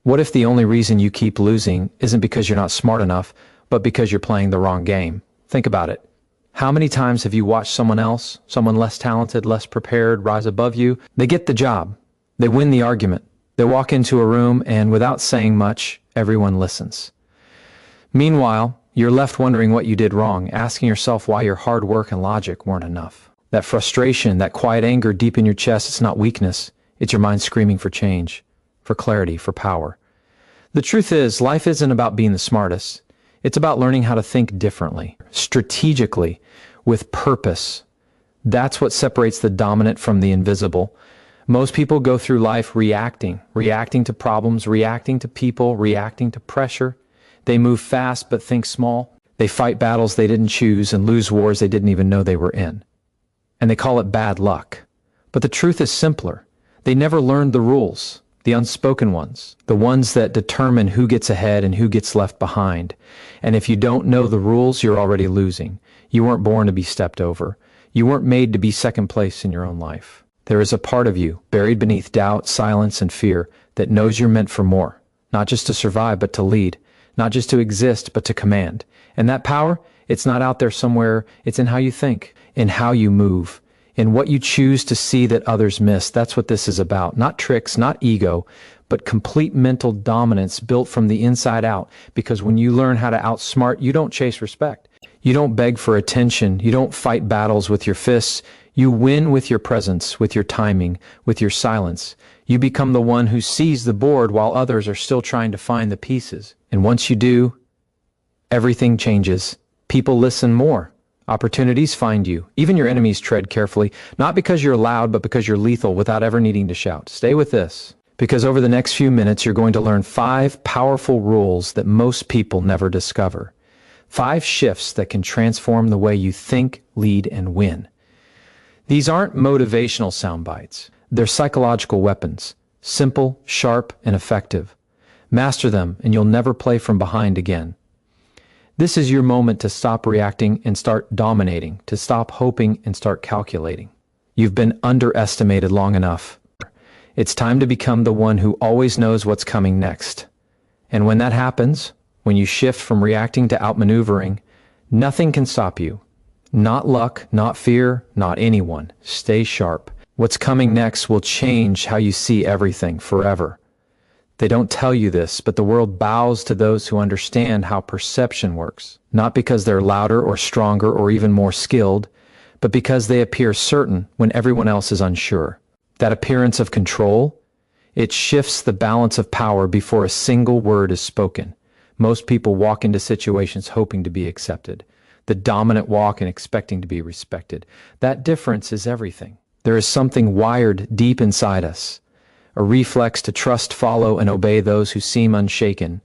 What if the only reason you keep losing isn't because you're not smart enough, but because you're playing the wrong game? Think about it. How many times have you watched someone else, someone less talented, less prepared, rise above you? They get the job. They win the argument. They walk into a room and without saying much, everyone listens. Meanwhile, you're left wondering what you did wrong, asking yourself why your hard work and logic weren't enough. That frustration, that quiet anger deep in your chest, it's not weakness. It's your mind screaming for change, for clarity, for power. The truth is, life isn't about being the smartest. It's about learning how to think differently, strategically, with purpose. That's what separates the dominant from the invisible. Most people go through life reacting to problems, reacting to people, reacting to pressure. They move fast but think small. They fight battles they didn't choose and lose wars they didn't even know they were in. And they call it bad luck. But the truth is simpler. They never learned the rules, the unspoken ones, the ones that determine who gets ahead and who gets left behind. And if you don't know the rules, you're already losing. You weren't born to be stepped over. You weren't made to be second place in your own life. There is a part of you, buried beneath doubt, silence, and fear, that knows you're meant for more, not just to survive, but to lead, not just to exist, but to command. And that power, it's not out there somewhere, it's in how you think, in how you move, in what you choose to see that others miss. That's what this is about. Not tricks, not ego, but complete mental dominance built from the inside out. Because when you learn how to outsmart, you don't chase respect. You don't beg for attention. You don't fight battles with your fists. You win with your presence, with your timing, with your silence. You become the one who sees the board while others are still trying to find the pieces. And once you do, everything changes. People listen more. Opportunities find you. Even your enemies tread carefully, not because you're loud, but because you're lethal without ever needing to shout. Stay with this, because over the next few minutes, you're going to learn 5 powerful rules that most people never discover. 5 shifts that can transform the way you think, lead, and win. These aren't motivational sound bites. They're psychological weapons, simple, sharp, and effective. Master them, and you'll never play from behind again. This is your moment to stop reacting and start dominating, to stop hoping and start calculating. You've been underestimated long enough. It's time to become the one who always knows what's coming next. And when that happens, when you shift from reacting to outmaneuvering, nothing can stop you. Not luck, not fear, not anyone. Stay sharp. What's coming next will change how you see everything forever. They don't tell you this, but the world bows to those who understand how perception works. Not because they're louder or stronger or even more skilled, but because they appear certain when everyone else is unsure. That appearance of control, it shifts the balance of power before a single word is spoken. Most people walk into situations hoping to be accepted. The dominant walk and expecting to be respected. That difference is everything. There is something wired deep inside us. A reflex to trust, follow, and obey those who seem unshaken.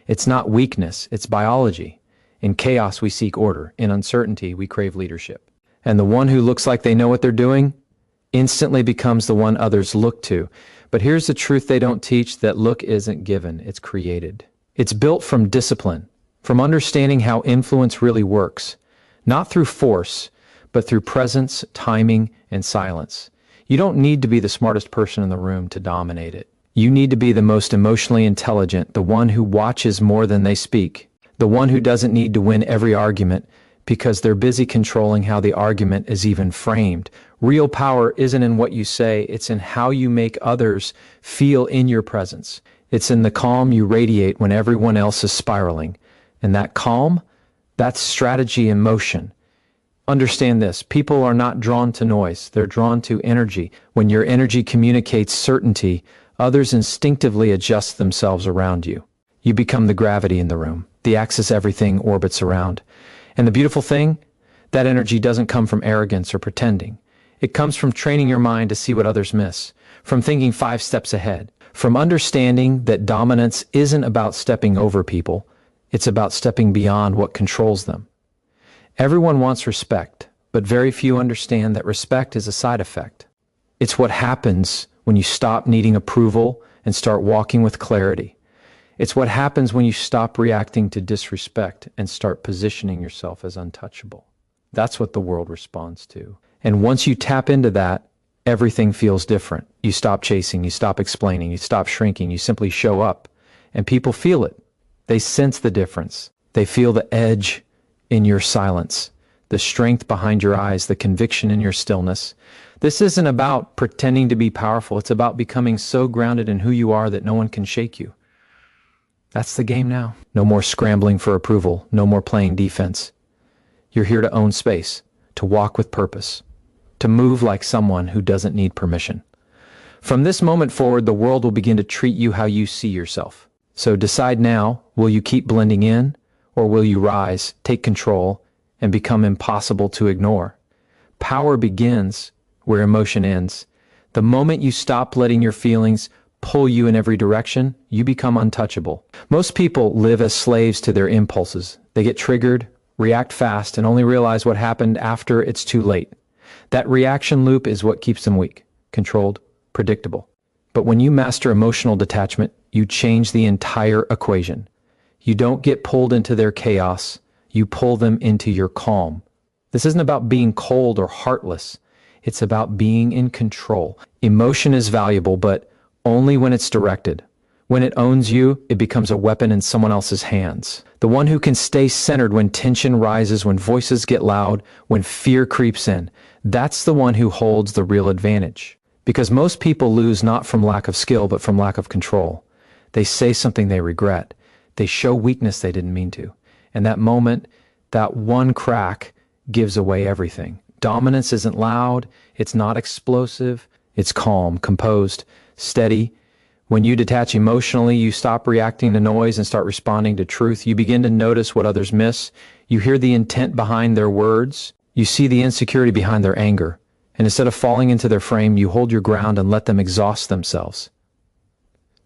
It's not weakness, it's biology. In chaos, we seek order. In uncertainty, we crave leadership. And the one who looks like they know what they're doing instantly becomes the one others look to. But here's the truth they don't teach, that look isn't given, it's created. It's built from discipline, from understanding how influence really works. Not through force, but through presence, timing, and silence. You don't need to be the smartest person in the room to dominate it. You need to be the most emotionally intelligent, the one who watches more than they speak, the one who doesn't need to win every argument because they're busy controlling how the argument is even framed. Real power isn't in what you say, it's in how you make others feel in your presence. It's in the calm you radiate when everyone else is spiraling. And that calm, that's strategy in motion. Understand this, people are not drawn to noise, they're drawn to energy. When your energy communicates certainty, others instinctively adjust themselves around you. You become the gravity in the room, the axis everything orbits around. And the beautiful thing, that energy doesn't come from arrogance or pretending. It comes from training your mind to see what others miss, from thinking 5 steps ahead, from understanding that dominance isn't about stepping over people, it's about stepping beyond what controls them. Everyone wants respect, but very few understand that respect is a side effect. It's what happens when you stop needing approval and start walking with clarity. It's what happens when you stop reacting to disrespect and start positioning yourself as untouchable. That's what the world responds to. And once you tap into that, everything feels different. You stop chasing, you stop explaining, you stop shrinking, you simply show up. and people feel it. They sense the difference. They feel the edge in your silence, the strength behind your eyes, the conviction in your stillness. This isn't about pretending to be powerful. It's about becoming so grounded in who you are that no one can shake you. That's the game now. No more scrambling for approval. No more playing defense. You're here to own space, to walk with purpose, to move like someone who doesn't need permission. From this moment forward, the world will begin to treat you how you see yourself. So decide now, will you keep blending in, or will you rise, take control, and become impossible to ignore? Power begins where emotion ends. The moment you stop letting your feelings pull you in every direction, you become untouchable. Most people live as slaves to their impulses. They get triggered, react fast, and only realize what happened after it's too late. That reaction loop is what keeps them weak, controlled, predictable. But when you master emotional detachment, you change the entire equation. You don't get pulled into their chaos, you pull them into your calm. This isn't about being cold or heartless. It's about being in control. Emotion is valuable, but only when it's directed. When it owns you, it becomes a weapon in someone else's hands. The one who can stay centered when tension rises, when voices get loud, when fear creeps in, that's the one who holds the real advantage. Because most people lose not from lack of skill, but from lack of control. They say something they regret. They show weakness they didn't mean to. And that moment, that one crack gives away everything. Dominance isn't loud, it's not explosive, it's calm, composed, steady. When you detach emotionally, you stop reacting to noise and start responding to truth. You begin to notice what others miss. You hear the intent behind their words. You see the insecurity behind their anger. And instead of falling into their frame, you hold your ground and let them exhaust themselves.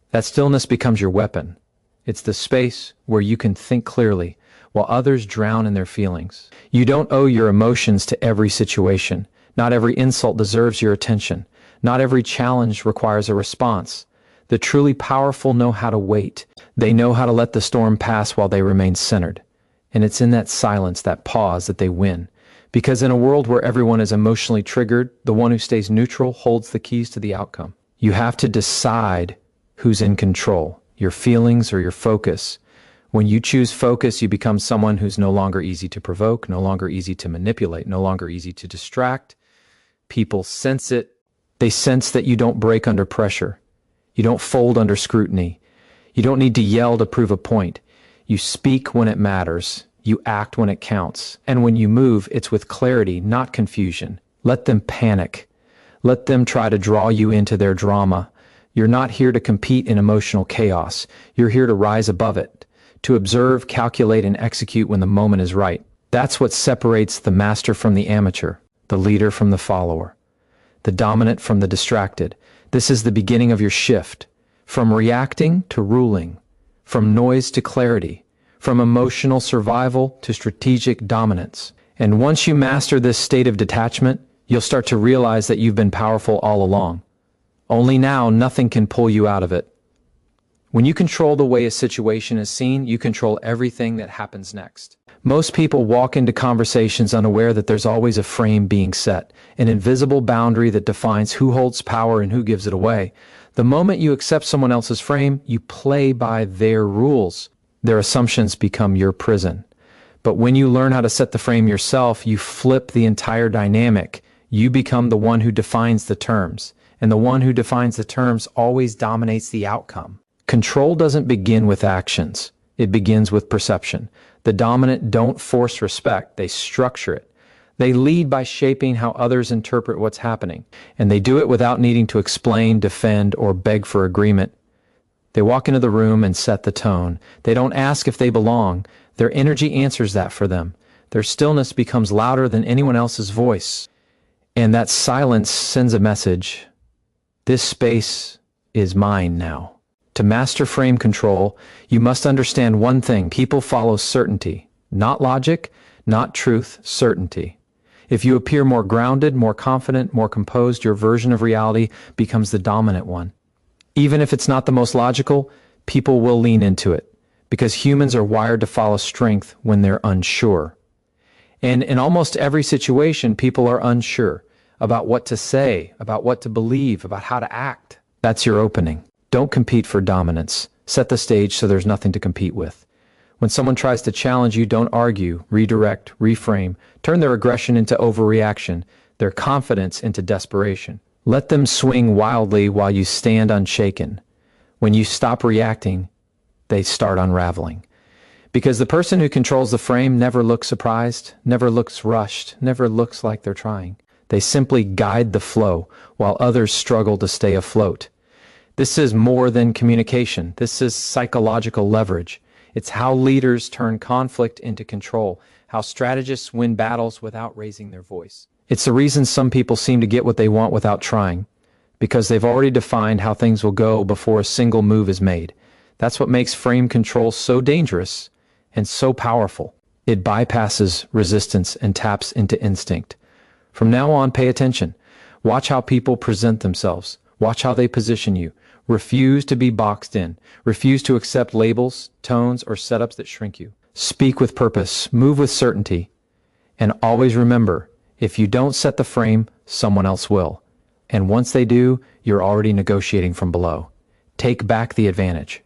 That stillness becomes your weapon. It's the space where you can think clearly while others drown in their feelings. You don't owe your emotions to every situation. Not every insult deserves your attention. Not every challenge requires a response. The truly powerful know how to wait. They know how to let the storm pass while they remain centered. And it's in that silence, that pause, that they win. Because in a world where everyone is emotionally triggered, the one who stays neutral holds the keys to the outcome. You have to decide who's in control, your feelings or your focus. When you choose focus, you become someone who's no longer easy to provoke, no longer easy to manipulate, no longer easy to distract. People sense it. They sense that you don't break under pressure. You don't fold under scrutiny. You don't need to yell to prove a point. You speak when it matters. You act when it counts. And when you move, it's with clarity, not confusion. Let them panic. Let them try to draw you into their drama. You're not here to compete in emotional chaos. You're here to rise above it, to observe, calculate, and execute when the moment is right. That's what separates the master from the amateur, the leader from the follower, the dominant from the distracted. This is the beginning of your shift, from reacting to ruling, from noise to clarity, from emotional survival to strategic dominance. And once you master this state of detachment, you'll start to realize that you've been powerful all along. Only now, nothing can pull you out of it. When you control the way a situation is seen, you control everything that happens next. Most people walk into conversations unaware that there's always a frame being set, an invisible boundary that defines who holds power and who gives it away. The moment you accept someone else's frame, you play by their rules. Their assumptions become your prison. But when you learn how to set the frame yourself, you flip the entire dynamic. You become the one who defines the terms, and the one who defines the terms always dominates the outcome. Control doesn't begin with actions. It begins with perception. The dominant don't force respect, they structure it. They lead by shaping how others interpret what's happening, and they do it without needing to explain, defend, or beg for agreement. They walk into the room and set the tone. They don't ask if they belong. Their energy answers that for them. Their stillness becomes louder than anyone else's voice. And that silence sends a message. This space is mine now. To master frame control, you must understand one thing. People follow certainty, not logic, not truth, certainty. If you appear more grounded, more confident, more composed, your version of reality becomes the dominant one. Even if it's not the most logical, people will lean into it, because humans are wired to follow strength when they're unsure. And in almost every situation, people are unsure about what to say, about what to believe, about how to act. That's your opening. Don't compete for dominance. Set the stage so there's nothing to compete with. When someone tries to challenge you, don't argue, redirect, reframe, turn their aggression into overreaction, their confidence into desperation. Let them swing wildly while you stand unshaken. When you stop reacting, they start unraveling. Because the person who controls the frame never looks surprised, never looks rushed, never looks like they're trying. They simply guide the flow while others struggle to stay afloat. This is more than communication. This is psychological leverage. It's how leaders turn conflict into control, how strategists win battles without raising their voice. It's the reason some people seem to get what they want without trying, because they've already defined how things will go before a single move is made. That's what makes frame control so dangerous and so powerful. It bypasses resistance and taps into instinct. From now on, pay attention. Watch how people present themselves. Watch how they position you. Refuse to be boxed in. Refuse to accept labels, tones, or setups that shrink you. Speak with purpose. Move with certainty. And always remember, if you don't set the frame, someone else will. And once they do, you're already negotiating from below. Take back the advantage.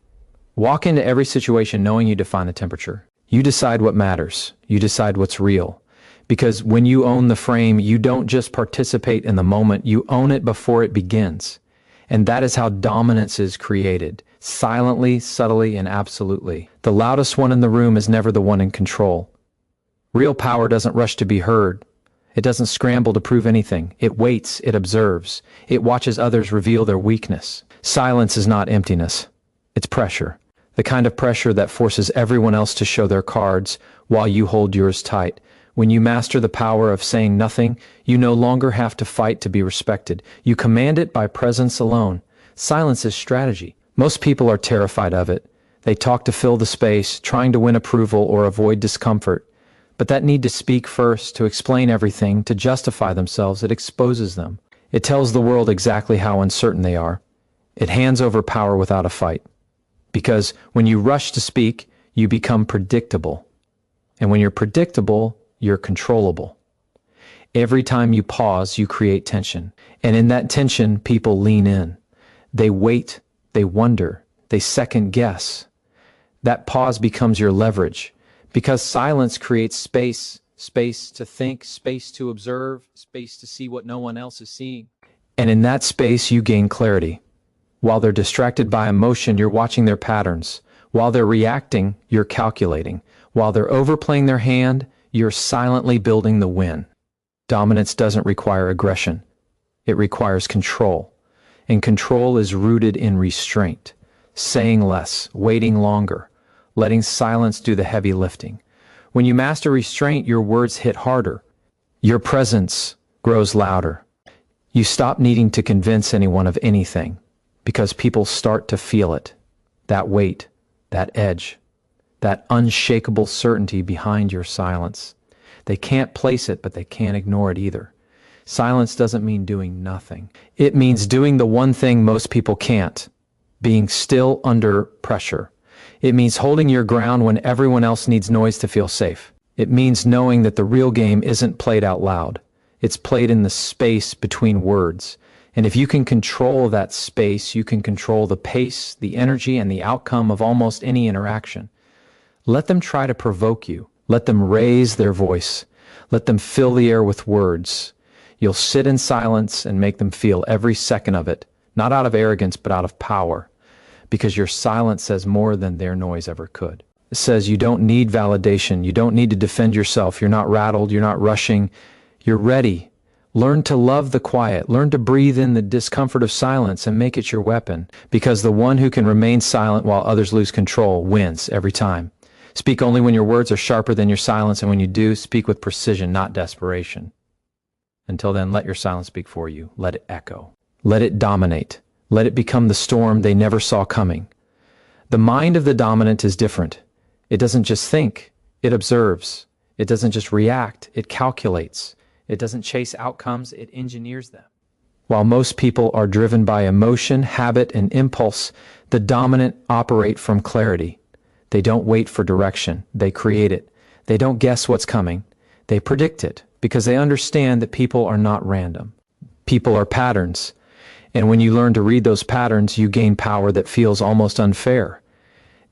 Walk into every situation knowing you define the temperature. You decide what matters. You decide what's real. Because when you own the frame, you don't just participate in the moment, you own it before it begins. And that is how dominance is created. Silently, subtly, and absolutely. The loudest one in the room is never the one in control. Real power doesn't rush to be heard. It doesn't scramble to prove anything. It waits, it observes. It watches others reveal their weakness. Silence is not emptiness. It's pressure. The kind of pressure that forces everyone else to show their cards while you hold yours tight. When you master the power of saying nothing, you no longer have to fight to be respected. You command it by presence alone. Silence is strategy. Most people are terrified of it. They talk to fill the space, trying to win approval or avoid discomfort. But that need to speak first, to explain everything, to justify themselves, it exposes them. It tells the world exactly how uncertain they are. It hands over power without a fight. Because when you rush to speak, you become predictable. And when you're predictable, you're controllable. Every time you pause, you create tension. And in that tension, people lean in. They wait, they wonder, they second guess. That pause becomes your leverage. Because silence creates space, space to think, space to observe, space to see what no one else is seeing. And in that space, you gain clarity. While they're distracted by emotion, you're watching their patterns. While they're reacting, you're calculating. While they're overplaying their hand, you're silently building the win. Dominance doesn't require aggression. It requires control. And control is rooted in restraint. Saying less, waiting longer, letting silence do the heavy lifting. When you master restraint, your words hit harder. Your presence grows louder. You stop needing to convince anyone of anything because people start to feel it. That weight, that edge, that unshakable certainty behind your silence. They can't place it, but they can't ignore it either. Silence doesn't mean doing nothing. It means doing the one thing most people can't, being still under pressure. It means holding your ground when everyone else needs noise to feel safe. It means knowing that the real game isn't played out loud. It's played in the space between words. And if you can control that space, you can control the pace, the energy, and the outcome of almost any interaction. Let them try to provoke you. Let them raise their voice. Let them fill the air with words. You'll sit in silence and make them feel every second of it, not out of arrogance, but out of power, because your silence says more than their noise ever could. It says you don't need validation. You don't need to defend yourself. You're not rattled. You're not rushing. You're ready. Learn to love the quiet. Learn to breathe in the discomfort of silence and make it your weapon, because the one who can remain silent while others lose control wins every time. Speak only when your words are sharper than your silence, and when you do, speak with precision, not desperation. Until then, let your silence speak for you. Let it echo. Let it dominate. Let it become the storm they never saw coming. The mind of the dominant is different. It doesn't just think, it observes. It doesn't just react, it calculates. It doesn't chase outcomes, it engineers them. While most people are driven by emotion, habit, and impulse, the dominant operate from clarity. They don't wait for direction, they create it. They don't guess what's coming, they predict it, because they understand that people are not random. People are patterns. And when you learn to read those patterns, you gain power that feels almost unfair.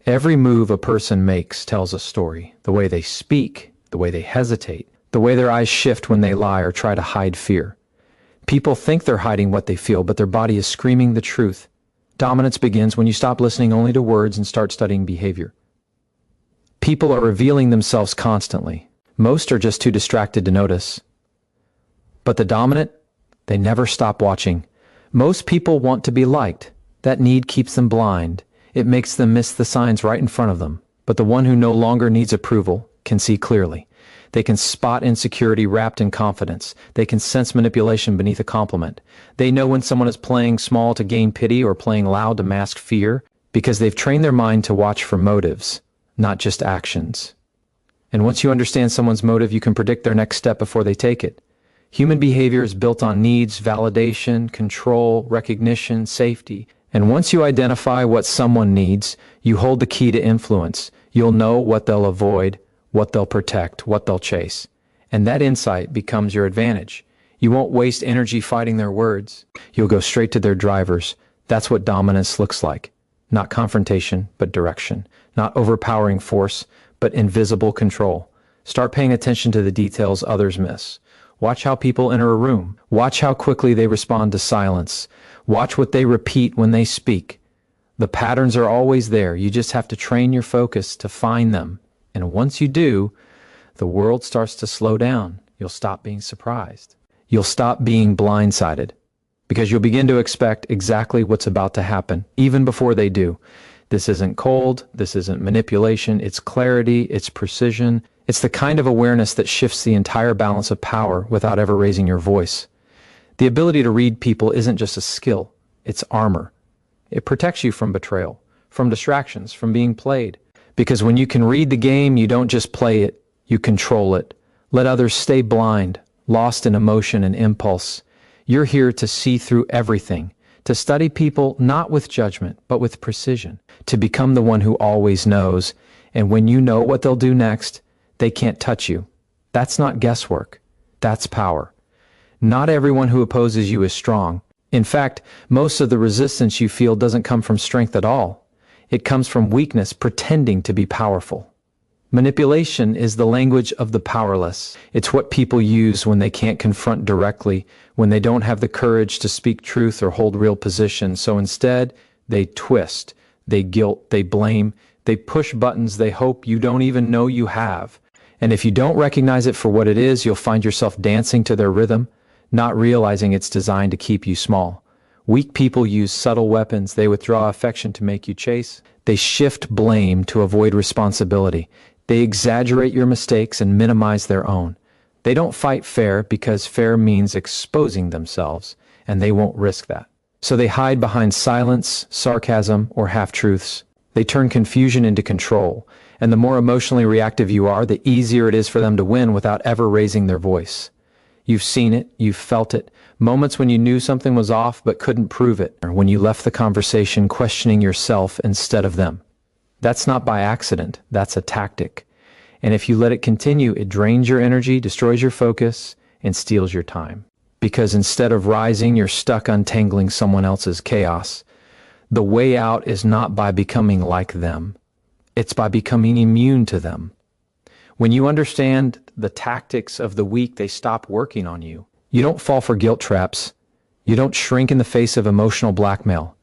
Every move a person makes tells a story. The way they speak, the way they hesitate, the way their eyes shift when they lie or try to hide fear. People think they're hiding what they feel, but their body is screaming the truth. Dominance begins when you stop listening only to words and start studying behavior. People are revealing themselves constantly. Most are just too distracted to notice. But the dominant, they never stop watching. Most people want to be liked. That need keeps them blind. It makes them miss the signs right in front of them. But the one who no longer needs approval can see clearly. They can spot insecurity wrapped in confidence. They can sense manipulation beneath a compliment. They know when someone is playing small to gain pity or playing loud to mask fear, because they've trained their mind to watch for motives, not just actions. And once you understand someone's motive, you can predict their next step before they take it. Human behavior is built on needs, validation, control, recognition, safety. And once you identify what someone needs, you hold the key to influence. You'll know what they'll avoid, what they'll protect, what they'll chase. And that insight becomes your advantage. You won't waste energy fighting their words. You'll go straight to their drivers. That's what dominance looks like. Not confrontation, but direction. Not overpowering force, but invisible control. Start paying attention to the details others miss. Watch how people enter a room. Watch how quickly they respond to silence. Watch what they repeat when they speak. The patterns are always there. You just have to train your focus to find them. And once you do, the world starts to slow down. You'll stop being surprised. You'll stop being blindsided, because you'll begin to expect exactly what's about to happen, even before they do. This isn't cold. This isn't manipulation. It's clarity. It's precision. It's the kind of awareness that shifts the entire balance of power without ever raising your voice. The ability to read people isn't just a skill. It's armor. It protects you from betrayal, from distractions, from being played. Because when you can read the game, you don't just play it, you control it. Let others stay blind, lost in emotion and impulse. You're here to see through everything, to study people not with judgment, but with precision, to become the one who always knows. And when you know what they'll do next, they can't touch you. That's not guesswork. That's power. Not everyone who opposes you is strong. In fact, most of the resistance you feel doesn't come from strength at all. It comes from weakness pretending to be powerful. Manipulation is the language of the powerless. It's what people use when they can't confront directly, when they don't have the courage to speak truth or hold real position. So instead, they twist, they guilt, they blame, they push buttons they hope you don't even know you have. And if you don't recognize it for what it is, you'll find yourself dancing to their rhythm, not realizing it's designed to keep you small. Weak people use subtle weapons. They withdraw affection to make you chase. They shift blame to avoid responsibility. They exaggerate your mistakes and minimize their own. They don't fight fair because fair means exposing themselves, and they won't risk that. So they hide behind silence, sarcasm, or half-truths. They turn confusion into control, and the more emotionally reactive you are, the easier it is for them to win without ever raising their voice. You've seen it, you've felt it, moments when you knew something was off but couldn't prove it, or when you left the conversation questioning yourself instead of them. That's not by accident, that's a tactic. And if you let it continue, it drains your energy, destroys your focus, and steals your time. Because instead of rising, you're stuck untangling someone else's chaos. The way out is not by becoming like them. It's by becoming immune to them. When you understand the tactics of the weak, they stop working on you. You don't fall for guilt traps. You don't shrink in the face of emotional blackmail.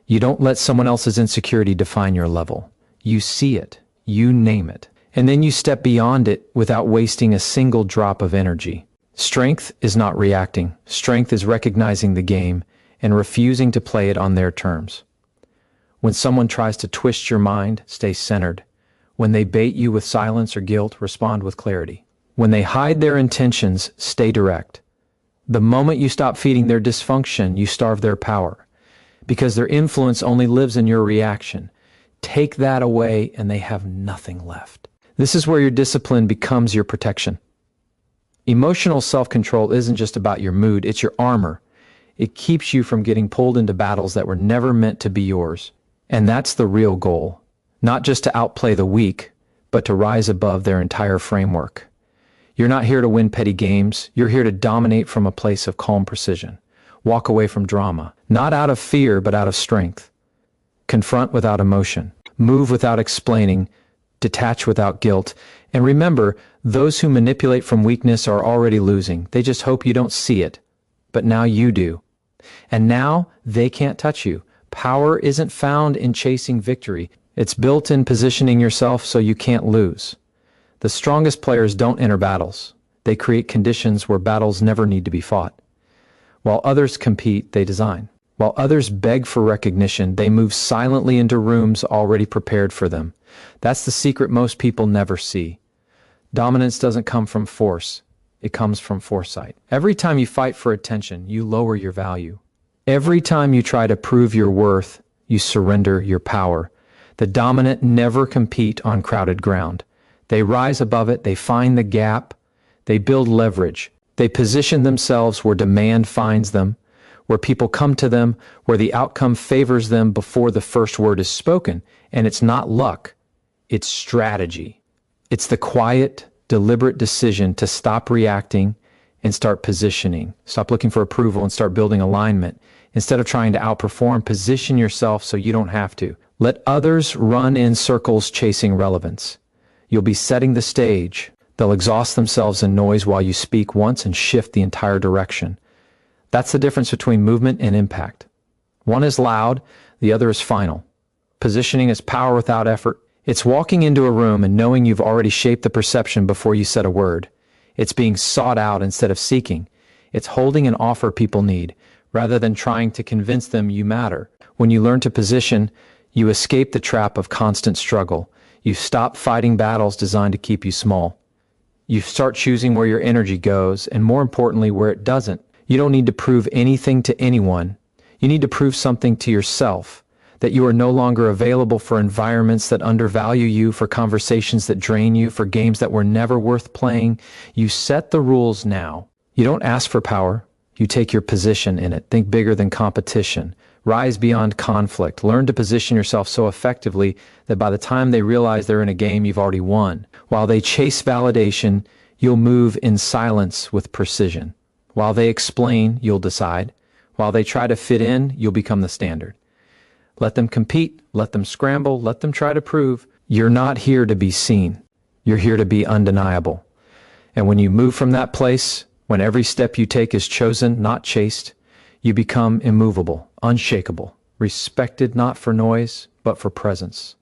You don't let someone else's insecurity define your level. You see it. You name it. And then you step beyond it without wasting a single drop of energy. Strength is not reacting. Strength is recognizing the game and refusing to play it on their terms. When someone tries to twist your mind, stay centered. When they bait you with silence or guilt, respond with clarity. When they hide their intentions, stay direct. The moment you stop feeding their dysfunction, you starve their power, because their influence only lives in your reaction. Take that away and they have nothing left. This is where your discipline becomes your protection. Emotional self-control isn't just about your mood, it's your armor. It keeps you from getting pulled into battles that were never meant to be yours. And that's the real goal. Not just to outplay the weak, but to rise above their entire framework. You're not here to win petty games. You're here to dominate from a place of calm precision. Walk away from drama, not out of fear, but out of strength. Confront without emotion. Move without explaining, detach without guilt. And remember, those who manipulate from weakness are already losing. They just hope you don't see it. But now you do. And now they can't touch you. Power isn't found in chasing victory. It's built in positioning yourself so you can't lose. The strongest players don't enter battles. They create conditions where battles never need to be fought. While others compete, they design. While others beg for recognition, they move silently into rooms already prepared for them. That's the secret most people never see. Dominance doesn't come from force. It comes from foresight. Every time you fight for attention, you lower your value. Every time you try to prove your worth, you surrender your power. The dominant never compete on crowded ground. They rise above it, they find the gap, they build leverage. They position themselves where demand finds them, where people come to them, where the outcome favors them before the first word is spoken. And it's not luck, it's strategy. It's the quiet, deliberate decision to stop reacting and start positioning. Stop looking for approval and start building alignment. Instead of trying to outperform, position yourself so you don't have to. Let others run in circles chasing relevance. You'll be setting the stage. They'll exhaust themselves in noise while you speak once and shift the entire direction. That's the difference between movement and impact. One is loud, the other is final. Positioning is power without effort. It's walking into a room and knowing you've already shaped the perception before you said a word. It's being sought out instead of seeking. It's holding an offer people need, rather than trying to convince them you matter. When you learn to position, you escape the trap of constant struggle. You stop fighting battles designed to keep you small. You start choosing where your energy goes, and more importantly, where it doesn't. You don't need to prove anything to anyone. You need to prove something to yourself, that you are no longer available for environments that undervalue you, for conversations that drain you, for games that were never worth playing. You set the rules now. You don't ask for power. You take your position in it. Think bigger than competition. Rise beyond conflict. Learn to position yourself so effectively that by the time they realize they're in a game, you've already won. While they chase validation, you'll move in silence with precision. While they explain, you'll decide. While they try to fit in, you'll become the standard. Let them compete, let them scramble, let them try to prove. You're not here to be seen. You're here to be undeniable. And when you move from that place, when every step you take is chosen, not chased, you become immovable, unshakable, respected not for noise, but for presence.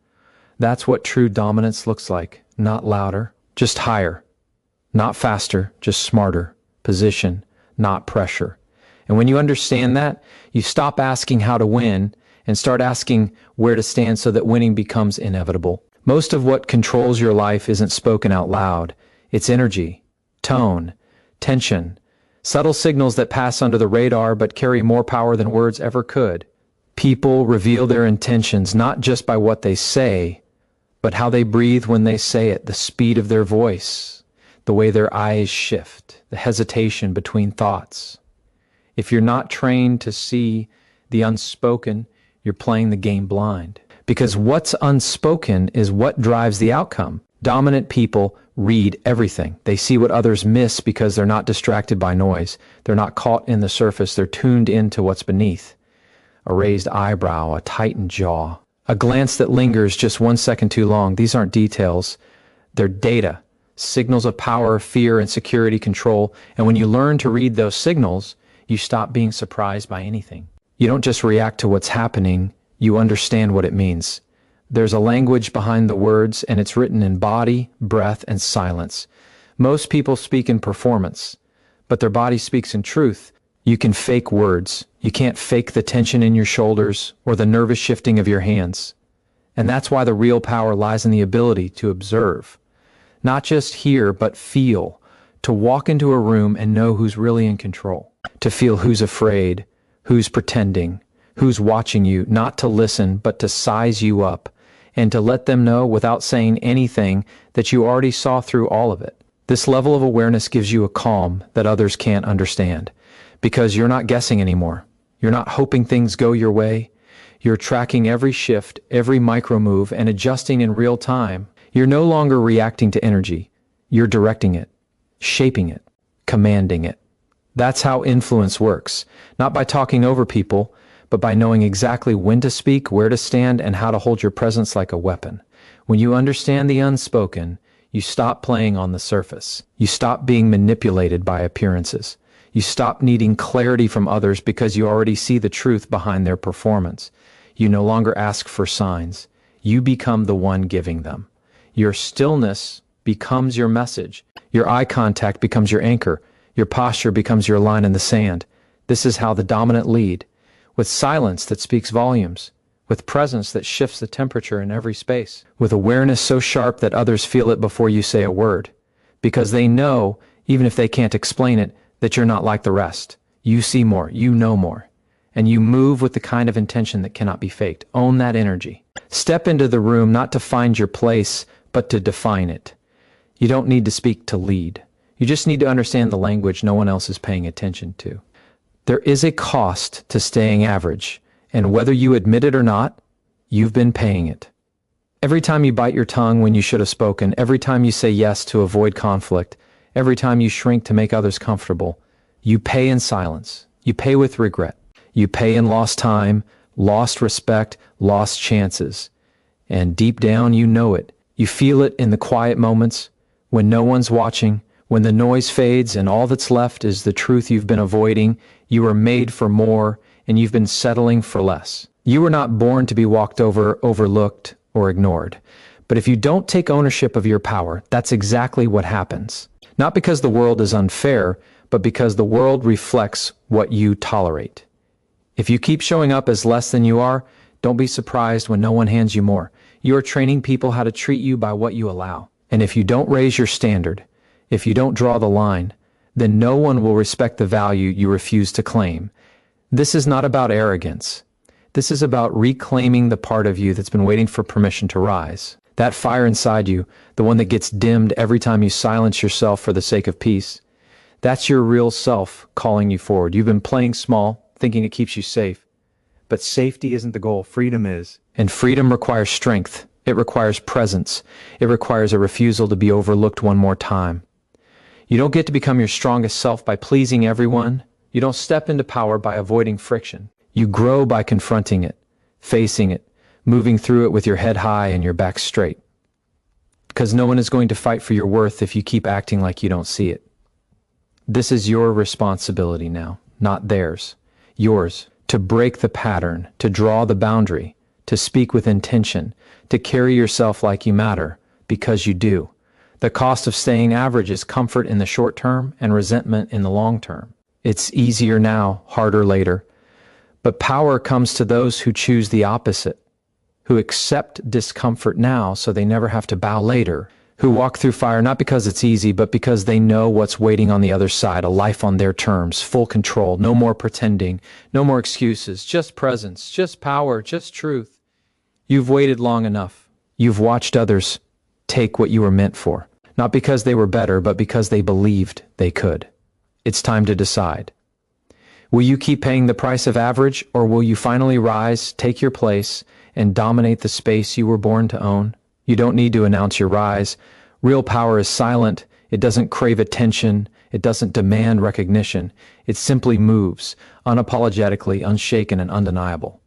That's what true dominance looks like. Not louder, just higher. Not faster, just smarter. Position, not pressure. And when you understand that, you stop asking how to win and start asking where to stand so that winning becomes inevitable. Most of what controls your life isn't spoken out loud. It's energy, tone, tension, subtle signals that pass under the radar but carry more power than words ever could. People reveal their intentions not just by what they say, but how they breathe when they say it, the speed of their voice, the way their eyes shift, the hesitation between thoughts. If you're not trained to see the unspoken, you're playing the game blind. Because what's unspoken is what drives the outcome. Dominant people read everything. They see what others miss because they're not distracted by noise. They're not caught in the surface. They're tuned into what's beneath. A raised eyebrow, a tightened jaw, a glance that lingers just 1 second too long. These aren't details. They're data, signals of power, fear, and security control. And when you learn to read those signals, you stop being surprised by anything. You don't just react to what's happening, you understand what it means. There's a language behind the words, and it's written in body, breath, and silence. Most people speak in performance, but their body speaks in truth. You can fake words. You can't fake the tension in your shoulders or the nervous shifting of your hands. And that's why the real power lies in the ability to observe. Not just hear, but feel. To walk into a room and know who's really in control. To feel who's afraid, who's pretending, who's watching you, not to listen, but to size you up, and to let them know without saying anything that you already saw through all of it. This level of awareness gives you a calm that others can't understand, because you're not guessing anymore. You're not hoping things go your way. You're tracking every shift, every micro move, and adjusting in real time. You're no longer reacting to energy. You're directing it, shaping it, commanding it. That's how influence works, not by talking over people, but by knowing exactly when to speak, where to stand, and how to hold your presence like a weapon. When you understand the unspoken, you stop playing on the surface. You stop being manipulated by appearances. You stop needing clarity from others because you already see the truth behind their performance. You no longer ask for signs. You become the one giving them. Your stillness becomes your message. Your eye contact becomes your anchor. Your posture becomes your line in the sand. This is how the dominant lead, with silence that speaks volumes, with presence that shifts the temperature in every space, with awareness so sharp that others feel it before you say a word, because they know, even if they can't explain it, that you're not like the rest. You see more, you know more, and you move with the kind of intention that cannot be faked. Own that energy. Step into the room not to find your place, but to define it. You don't need to speak to lead. You just need to understand the language no one else is paying attention to. There is a cost to staying average, and whether you admit it or not, you've been paying it. Every time you bite your tongue when you should have spoken, every time you say yes to avoid conflict, every time you shrink to make others comfortable, you pay in silence. You pay with regret. You pay in lost time, lost respect, lost chances. And deep down, you know it. You feel it in the quiet moments, when no one's watching, when the noise fades and all that's left is the truth you've been avoiding. You were made for more, and you've been settling for less. You were not born to be walked over, overlooked, or ignored. But if you don't take ownership of your power, that's exactly what happens. Not because the world is unfair, but because the world reflects what you tolerate. If you keep showing up as less than you are, don't be surprised when no one hands you more. You are training people how to treat you by what you allow. And if you don't raise your standard, if you don't draw the line, then no one will respect the value you refuse to claim. This is not about arrogance. This is about reclaiming the part of you that's been waiting for permission to rise. That fire inside you, the one that gets dimmed every time you silence yourself for the sake of peace, that's your real self calling you forward. You've been playing small, thinking it keeps you safe. But safety isn't the goal, freedom is. And freedom requires strength. It requires presence. It requires a refusal to be overlooked one more time. You don't get to become your strongest self by pleasing everyone. You don't step into power by avoiding friction. You grow by confronting it, facing it, moving through it with your head high and your back straight. Because no one is going to fight for your worth if you keep acting like you don't see it. This is your responsibility now, not theirs. Yours, to break the pattern, to draw the boundary, to speak with intention, to carry yourself like you matter, because you do. The cost of staying average is comfort in the short term and resentment in the long term. It's easier now, harder later. But power comes to those who choose the opposite, who accept discomfort now so they never have to bow later, who walk through fire not because it's easy, but because they know what's waiting on the other side, a life on their terms, full control, no more pretending, no more excuses, just presence, just power, just truth. You've waited long enough. You've watched others take what you were meant for, not because they were better, but because they believed they could. It's time to decide. Will you keep paying the price of average, or will you finally rise, take your place, and dominate the space you were born to own? You don't need to announce your rise. Real power is silent. It doesn't crave attention. It doesn't demand recognition. It simply moves, unapologetically, unshaken, and undeniable.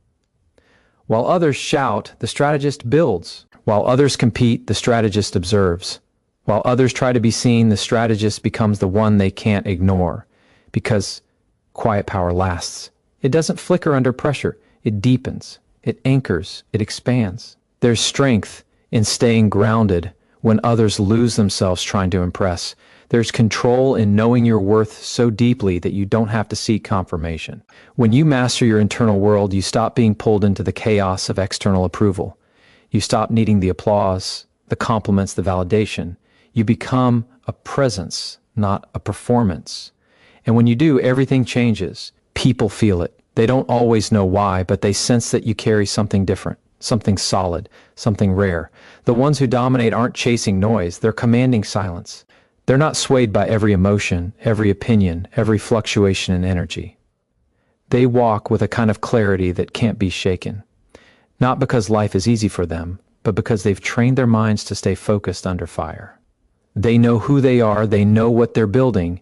While others shout, the strategist builds. While others compete, the strategist observes. While others try to be seen, the strategist becomes the one they can't ignore. Because quiet power lasts. It doesn't flicker under pressure. It deepens. It anchors. It expands. There's strength in staying grounded when others lose themselves trying to impress. There's control in knowing your worth so deeply that you don't have to seek confirmation. When you master your internal world, you stop being pulled into the chaos of external approval. You stop needing the applause, the compliments, the validation. You become a presence, not a performance. And when you do, everything changes. People feel it. They don't always know why, but they sense that you carry something different, something solid, something rare. The ones who dominate aren't chasing noise. They're commanding silence. They're not swayed by every emotion, every opinion, every fluctuation in energy. They walk with a kind of clarity that can't be shaken. Not because life is easy for them, but because they've trained their minds to stay focused under fire. They know who they are, they know what they're building,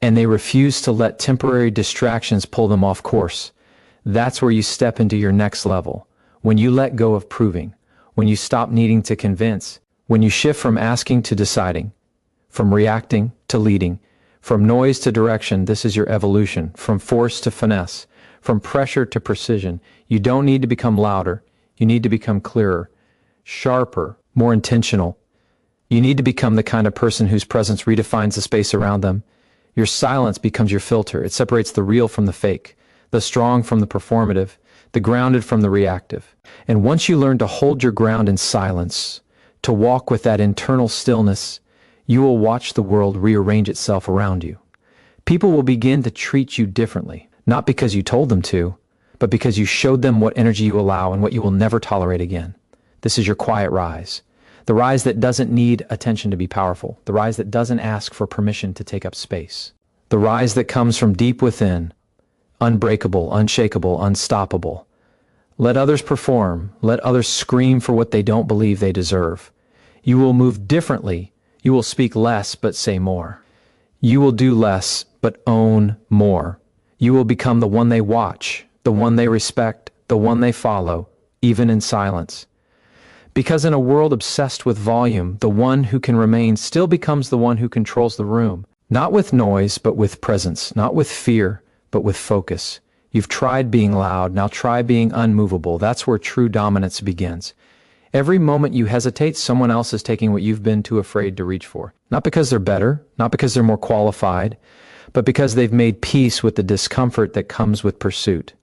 and they refuse to let temporary distractions pull them off course. That's where you step into your next level. When you let go of proving, when you stop needing to convince, when you shift from asking to deciding, from reacting to leading, from noise to direction, this is your evolution. From force to finesse, from pressure to precision. You don't need to become louder. You need to become clearer, sharper, more intentional. You need to become the kind of person whose presence redefines the space around them. Your silence becomes your filter. It separates the real from the fake, the strong from the performative, the grounded from the reactive. And once you learn to hold your ground in silence, to walk with that internal stillness, you will watch the world rearrange itself around you. People will begin to treat you differently, not because you told them to, but because you showed them what energy you allow and what you will never tolerate again. This is your quiet rise. The rise that doesn't need attention to be powerful. The rise that doesn't ask for permission to take up space. The rise that comes from deep within, unbreakable, unshakable, unstoppable. Let others perform. Let others scream for what they don't believe they deserve. You will move differently. You will speak less, but say more. You will do less, but own more. You will become the one they watch, the one they respect, the one they follow, even in silence. Because in a world obsessed with volume, the one who can remain still becomes the one who controls the room. Not with noise, but with presence. Not with fear, but with focus. You've tried being loud, now try being unmovable. That's where true dominance begins. Every moment you hesitate, someone else is taking what you've been too afraid to reach for. Not because they're better, not because they're more qualified, but because they've made peace with the discomfort that comes with pursuit.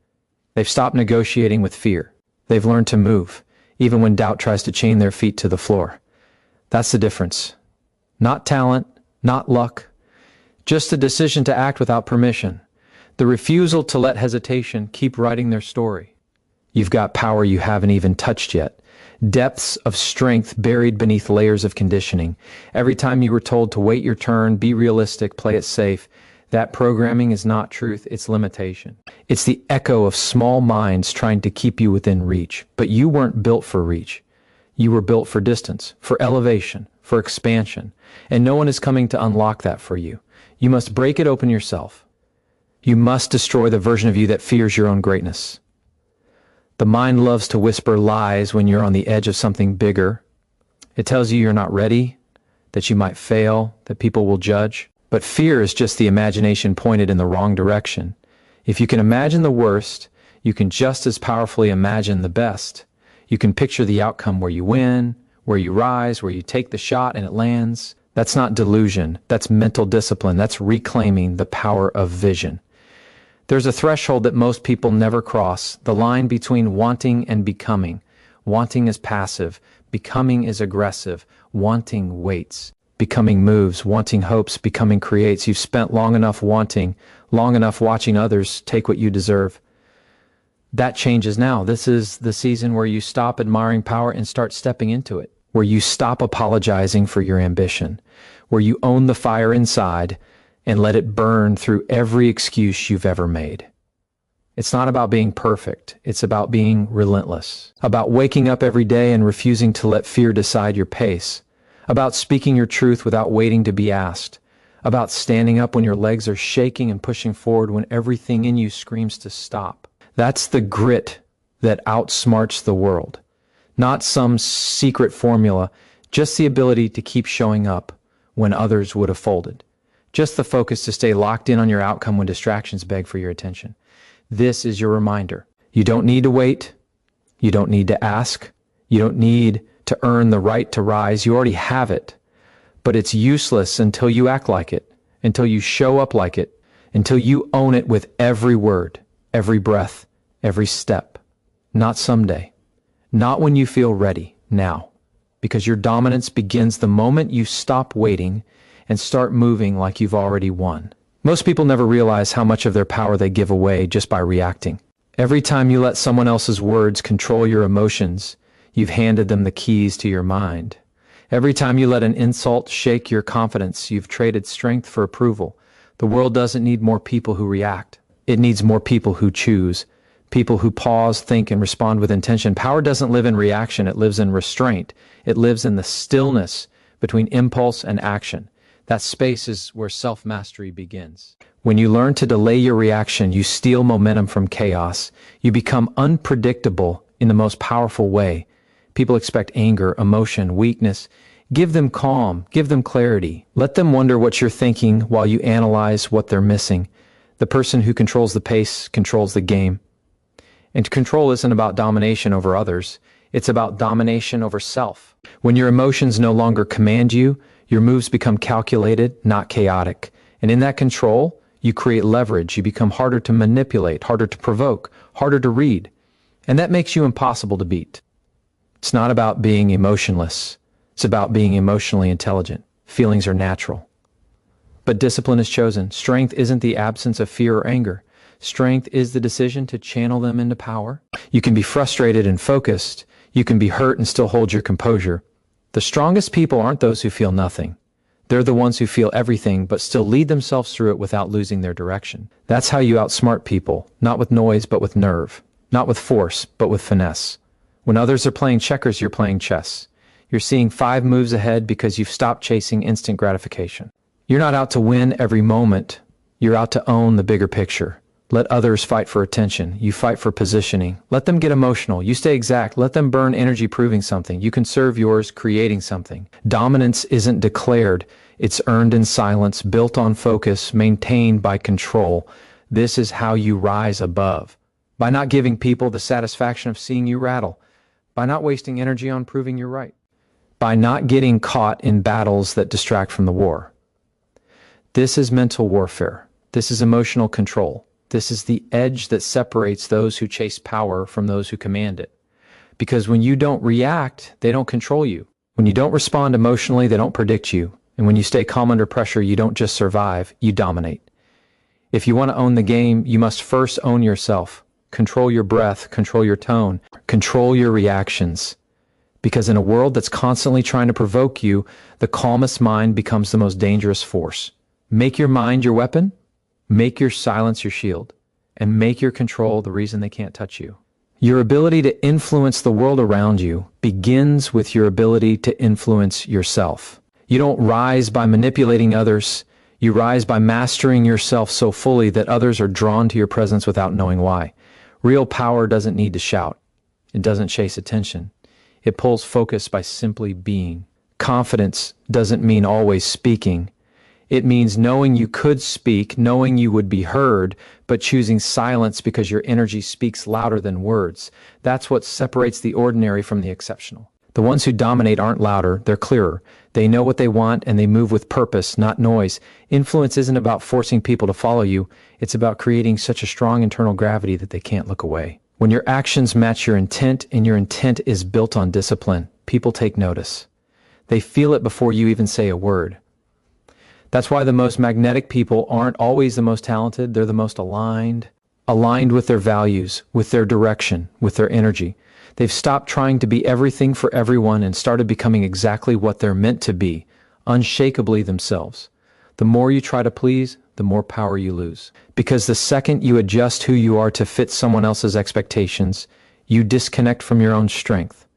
They've stopped negotiating with fear. They've learned to move, even when doubt tries to chain their feet to the floor. That's the difference. Not talent, not luck, just a decision to act without permission. The refusal to let hesitation keep writing their story. You've got power you haven't even touched yet. Depths of strength buried beneath layers of conditioning. Every time you were told to wait your turn, be realistic, play it safe, that programming is not truth, it's limitation. It's the echo of small minds trying to keep you within reach. But you weren't built for reach. You were built for distance, for elevation, for expansion. And no one is coming to unlock that for you. You must break it open yourself. You must destroy the version of you that fears your own greatness. The mind loves to whisper lies when you're on the edge of something bigger. It tells you you're not ready, that you might fail, that people will judge. But fear is just the imagination pointed in the wrong direction. If you can imagine the worst, you can just as powerfully imagine the best. You can picture the outcome where you win, where you rise, where you take the shot and it lands. That's not delusion. That's mental discipline. That's reclaiming the power of vision. There's a threshold that most people never cross, the line between wanting and becoming. Wanting is passive. Becoming is aggressive. Wanting waits. Becoming moves. Wanting hopes. Becoming creates. You've spent long enough wanting, long enough watching others take what you deserve. That changes now. This is the season where you stop admiring power and start stepping into it. Where you stop apologizing for your ambition. Where you own the fire inside and let it burn through every excuse you've ever made. It's not about being perfect. It's about being relentless. About waking up every day and refusing to let fear decide your pace. About speaking your truth without waiting to be asked. About standing up when your legs are shaking and pushing forward when everything in you screams to stop. That's the grit that outsmarts the world. Not some secret formula, just the ability to keep showing up when others would have folded. Just the focus to stay locked in on your outcome when distractions beg for your attention. This is your reminder. You don't need to wait. You don't need to ask. You don't need to earn the right to rise. You already have it. But it's useless until you act like it, until you show up like it, until you own it with every word, every breath, every step. Not someday. Not when you feel ready, now. Because your dominance begins the moment you stop waiting and start moving like you've already won. Most people never realize how much of their power they give away just by reacting. Every time you let someone else's words control your emotions, you've handed them the keys to your mind. Every time you let an insult shake your confidence, you've traded strength for approval. The world doesn't need more people who react. It needs more people who choose. People who pause, think, and respond with intention. Power doesn't live in reaction. It lives in restraint. It lives in the stillness between impulse and action. That space is where self-mastery begins. When you learn to delay your reaction, you steal momentum from chaos. You become unpredictable in the most powerful way. People expect anger, emotion, weakness. Give them calm, give them clarity. Let them wonder what you're thinking while you analyze what they're missing. The person who controls the pace controls the game. And control isn't about domination over others. It's about domination over self. When your emotions no longer command you, your moves become calculated, not chaotic. And in that control, you create leverage. You become harder to manipulate, harder to provoke, harder to read. And that makes you impossible to beat. It's not about being emotionless. It's about being emotionally intelligent. Feelings are natural. But discipline is chosen. Strength isn't the absence of fear or anger. Strength is the decision to channel them into power. You can be frustrated and focused. You can be hurt and still hold your composure. The strongest people aren't those who feel nothing. They're the ones who feel everything but still lead themselves through it without losing their direction. That's how you outsmart people, not with noise but with nerve, not with force but with finesse. When others are playing checkers, you're playing chess. You're seeing 5 moves ahead because you've stopped chasing instant gratification. You're not out to win every moment. You're out to own the bigger picture. Let others fight for attention. You fight for positioning. Let them get emotional. You stay exact. Let them burn energy proving something. You conserve yours creating something. Dominance isn't declared. It's earned in silence, built on focus, maintained by control. This is how you rise above. By not giving people the satisfaction of seeing you rattle. By not wasting energy on proving you're right. By not getting caught in battles that distract from the war. This is mental warfare. This is emotional control. This is the edge that separates those who chase power from those who command it. Because when you don't react, they don't control you. When you don't respond emotionally, they don't predict you. And when you stay calm under pressure, you don't just survive, you dominate. If you want to own the game, you must first own yourself. Control your breath, control your tone, control your reactions. Because in a world that's constantly trying to provoke you, the calmest mind becomes the most dangerous force. Make your mind your weapon. Make your silence your shield, and make your control the reason they can't touch you. Your ability to influence the world around you begins with your ability to influence yourself. You don't rise by manipulating others. You rise by mastering yourself so fully that others are drawn to your presence without knowing why. Real power doesn't need to shout. It doesn't chase attention. It pulls focus by simply being. Confidence doesn't mean always speaking. It means knowing you could speak, knowing you would be heard, but choosing silence because your energy speaks louder than words. That's what separates the ordinary from the exceptional. The ones who dominate aren't louder, they're clearer. They know what they want and they move with purpose, not noise. Influence isn't about forcing people to follow you. It's about creating such a strong internal gravity that they can't look away. When your actions match your intent and your intent is built on discipline, people take notice. They feel it before you even say a word. That's why the most magnetic people aren't always the most talented. They're the most aligned with their values, with their direction, with their energy. They've stopped trying to be everything for everyone and started becoming exactly what they're meant to be, unshakably themselves. The more you try to please, the more power you lose. Because the second you adjust who you are to fit someone else's expectations, you disconnect from your own strength.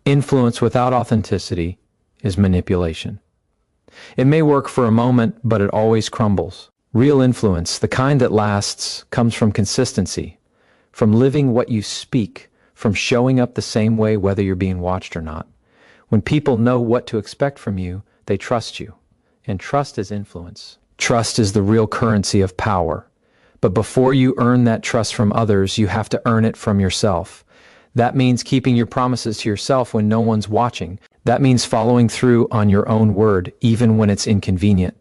Influence without authenticity is manipulation. It may work for a moment, but it always crumbles. Real influence, the kind that lasts, comes from consistency, from living what you speak, from showing up the same way whether you're being watched or not. When people know what to expect from you, they trust you. And trust is influence. Trust is the real currency of power. But before you earn that trust from others, you have to earn it from yourself. That means keeping your promises to yourself when no one's watching. That means following through on your own word, even when it's inconvenient.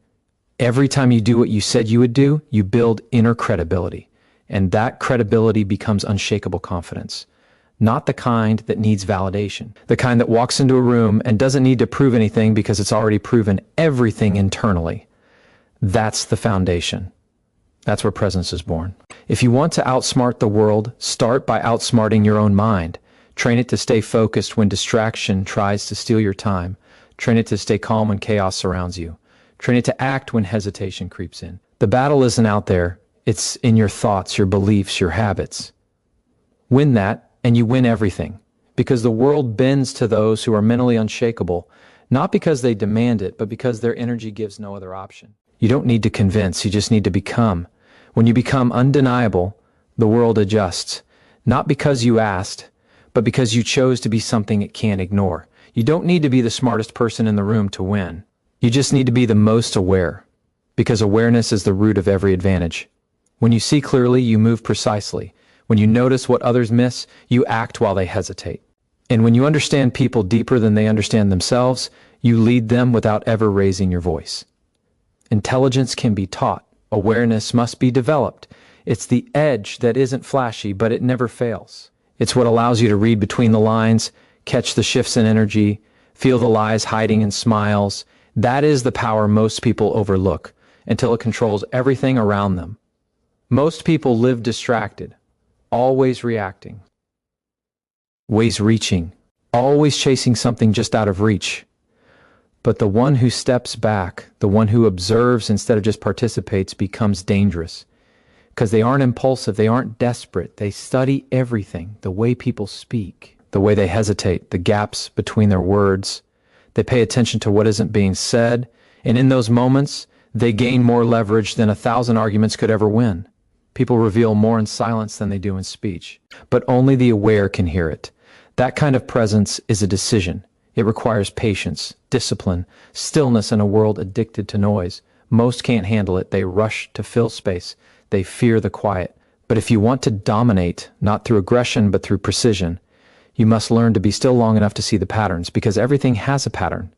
Every time you do what you said you would do, you build inner credibility. And that credibility becomes unshakable confidence. Not the kind that needs validation. The kind that walks into a room and doesn't need to prove anything because it's already proven everything internally. That's the foundation. That's where presence is born. If you want to outsmart the world, start by outsmarting your own mind. Train it to stay focused when distraction tries to steal your time. Train it to stay calm when chaos surrounds you. Train it to act when hesitation creeps in. The battle isn't out there. It's in your thoughts, your beliefs, your habits. Win that, and you win everything. Because the world bends to those who are mentally unshakable, Not because they demand it, but because their energy gives no other option. You don't need to convince, you just need to become. When you become undeniable, the world adjusts. Not because you asked, but because you chose to be something it can't ignore. You don't need to be the smartest person in the room to win. You just need to be the most aware, because awareness is the root of every advantage. When you see clearly, you move precisely. When you notice what others miss, you act while they hesitate. And when you understand people deeper than they understand themselves, you lead them without ever raising your voice. Intelligence can be taught. Awareness must be developed. It's the edge that isn't flashy, but it never fails. It's what allows you to read between the lines, catch the shifts in energy, feel the lies hiding in smiles. That is the power most people overlook until it controls everything around them. Most people live distracted, always reacting, always reaching, always chasing something just out of reach. But the one who steps back, the one who observes instead of just participates, becomes dangerous. Because they aren't impulsive, they aren't desperate. They study everything, the way people speak, the way they hesitate, the gaps between their words. They pay attention to what isn't being said, and in those moments, they gain more leverage than 1,000 arguments could ever win. People reveal more in silence than they do in speech, but only the aware can hear it. That kind of presence is a decision. It requires patience, discipline, stillness in a world addicted to noise. Most can't handle it. They rush to fill space. They fear the quiet. But if you want to dominate, not through aggression, but through precision, you must learn to be still long enough to see the patterns, because everything has a pattern.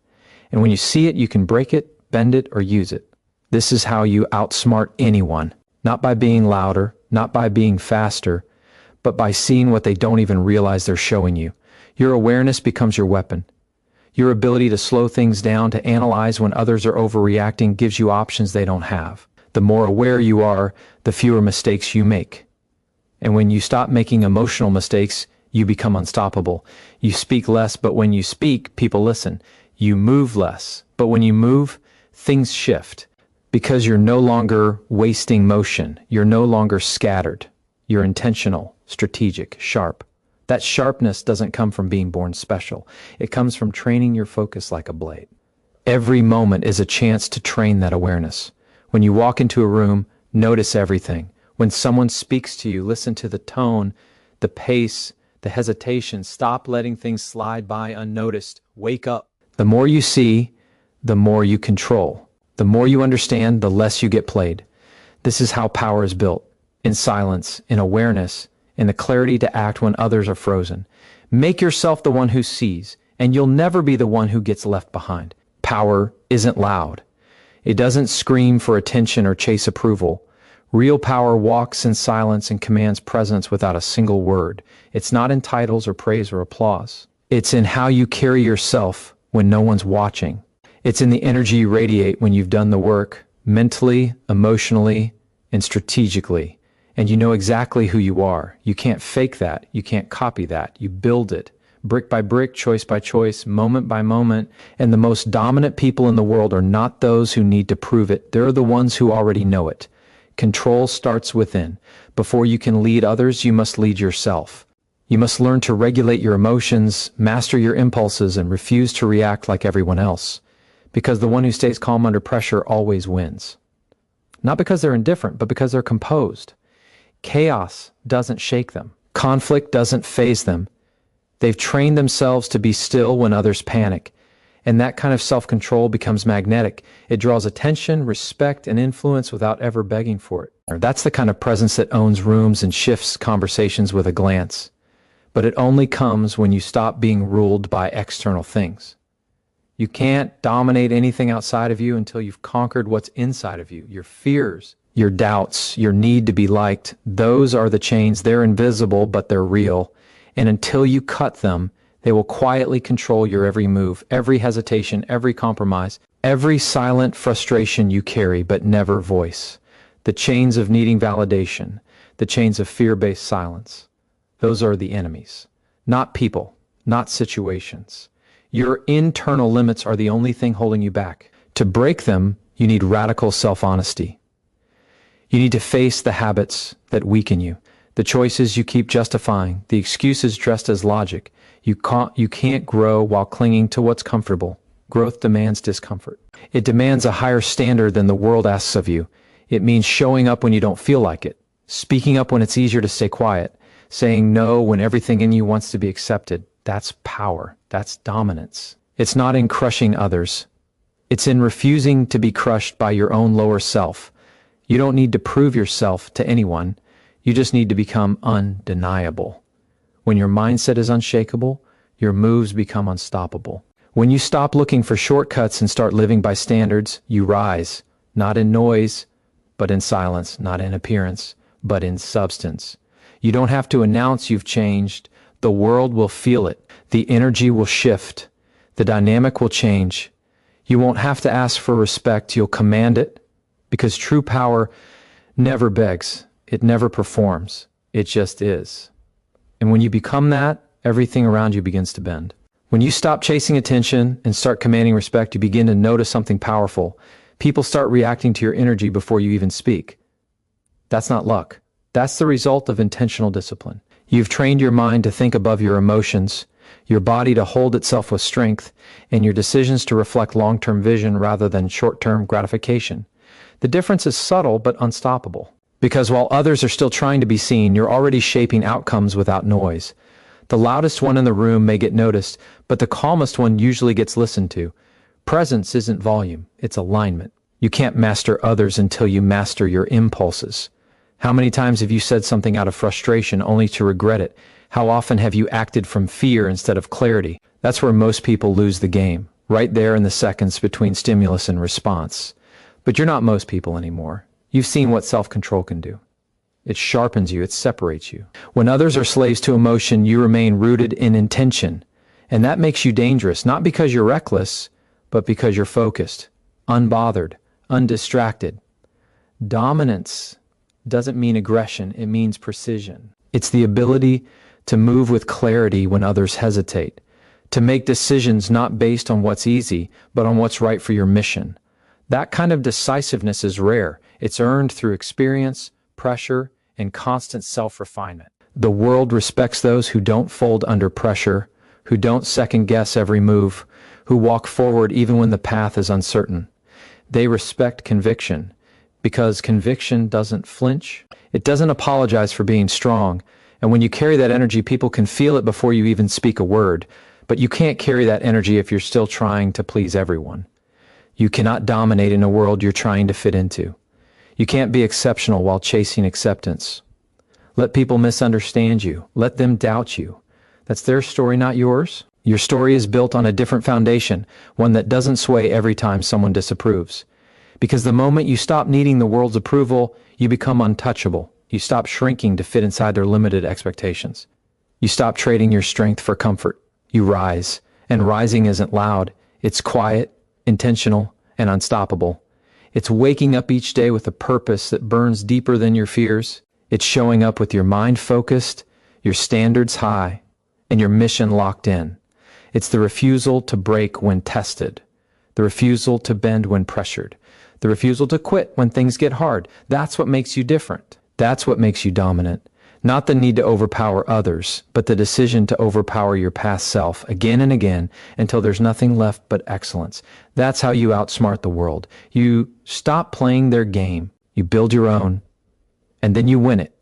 And when you see it, you can break it, bend it, or use it. This is how you outsmart anyone. Not by being louder, not by being faster, but by seeing what they don't even realize they're showing you. Your awareness becomes your weapon. Your ability to slow things down, to analyze when others are overreacting, gives you options they don't have. The more aware you are, the fewer mistakes you make. And when you stop making emotional mistakes, you become unstoppable. You speak less, but when you speak, people listen. You move less, but when you move, things shift. Because you're no longer wasting motion. You're no longer scattered. You're intentional, strategic, sharp. That sharpness doesn't come from being born special. It comes from training your focus like a blade. Every moment is a chance to train that awareness. When you walk into a room, notice everything. When someone speaks to you, listen to the tone, the pace, the hesitation. Stop letting things slide by unnoticed. Wake up. The more you see, the more you control. The more you understand, the less you get played. This is how power is built. In silence, in awareness, in the clarity to act when others are frozen. Make yourself the one who sees, and you'll never be the one who gets left behind. Power isn't loud. It doesn't scream for attention or chase approval. Real power walks in silence and commands presence without a single word. It's not in titles or praise or applause. It's in how you carry yourself when no one's watching. It's in the energy you radiate when you've done the work, mentally, emotionally, and strategically. And you know exactly who you are. You can't fake that. You can't copy that. You build it, brick by brick, choice by choice, moment by moment. And the most dominant people in the world are not those who need to prove it. They're the ones who already know it. Control starts within. Before you can lead others, you must lead yourself. You must learn to regulate your emotions, master your impulses, and refuse to react like everyone else. Because the one who stays calm under pressure always wins. Not because they're indifferent, but because they're composed. Chaos doesn't shake them. Conflict doesn't faze them. They've trained themselves to be still when others panic. And that kind of self-control becomes magnetic. It draws attention, respect, and influence without ever begging for it. That's the kind of presence that owns rooms and shifts conversations with a glance. But it only comes when you stop being ruled by external things. You can't dominate anything outside of you until you've conquered what's inside of you, your fears, your doubts, your need to be liked. Those are the chains. They're invisible, but they're real. And until you cut them, they will quietly control your every move, every hesitation, every compromise, every silent frustration you carry but never voice. The chains of needing validation, the chains of fear-based silence. Those are the enemies. Not people, not situations. Your internal limits are the only thing holding you back. To break them, you need radical self-honesty. You need to face the habits that weaken you, the choices you keep justifying, the excuses dressed as logic. You can't grow while clinging to what's comfortable. Growth demands discomfort. It demands a higher standard than the world asks of you. It means showing up when you don't feel like it, speaking up when it's easier to stay quiet, saying no when everything in you wants to be accepted. That's power. That's dominance. It's not in crushing others. It's in refusing to be crushed by your own lower self. You don't need to prove yourself to anyone. You just need to become undeniable. When your mindset is unshakable, your moves become unstoppable. When you stop looking for shortcuts and start living by standards, you rise, not in noise, but in silence, not in appearance, but in substance. You don't have to announce you've changed. The world will feel it. The energy will shift. The dynamic will change. You won't have to ask for respect. You'll command it, because true power never begs. It never performs. It just is. And when you become that, everything around you begins to bend. When you stop chasing attention and start commanding respect, you begin to notice something powerful. People start reacting to your energy before you even speak. That's not luck. That's the result of intentional discipline. You've trained your mind to think above your emotions, your body to hold itself with strength, and your decisions to reflect long-term vision rather than short-term gratification. The difference is subtle but unstoppable. Because while others are still trying to be seen, you're already shaping outcomes without noise. The loudest one in the room may get noticed, but the calmest one usually gets listened to. Presence isn't volume, it's alignment. You can't master others until you master your impulses. How many times have you said something out of frustration only to regret it? How often have you acted from fear instead of clarity? That's where most people lose the game, right there in the seconds between stimulus and response. But you're not most people anymore. You've seen what self-control can do. It sharpens you, it separates you. When others are slaves to emotion, you remain rooted in intention. And that makes you dangerous, not because you're reckless, but because you're focused, unbothered, undistracted. Dominance doesn't mean aggression, it means precision. It's the ability to move with clarity when others hesitate, to make decisions not based on what's easy, but on what's right for your mission. That kind of decisiveness is rare. It's earned through experience, pressure, and constant self-refinement. The world respects those who don't fold under pressure, who don't second-guess every move, who walk forward even when the path is uncertain. They respect conviction, because conviction doesn't flinch. It doesn't apologize for being strong, and when you carry that energy, people can feel it before you even speak a word. But you can't carry that energy if you're still trying to please everyone. You cannot dominate in a world you're trying to fit into. You can't be exceptional while chasing acceptance. Let people misunderstand you. Let them doubt you. That's their story, not yours. Your story is built on a different foundation, one that doesn't sway every time someone disapproves. Because the moment you stop needing the world's approval, you become untouchable. You stop shrinking to fit inside their limited expectations. You stop trading your strength for comfort. You rise. And rising isn't loud. It's quiet, intentional, and unstoppable. It's waking up each day with a purpose that burns deeper than your fears. It's showing up with your mind focused, your standards high, and your mission locked in. It's the refusal to break when tested, the refusal to bend when pressured, the refusal to quit when things get hard. That's what makes you different. That's what makes you dominant. Not the need to overpower others, but the decision to overpower your past self again and again until there's nothing left but excellence. That's how you outsmart the world. You stop playing their game, you build your own, and then you win it.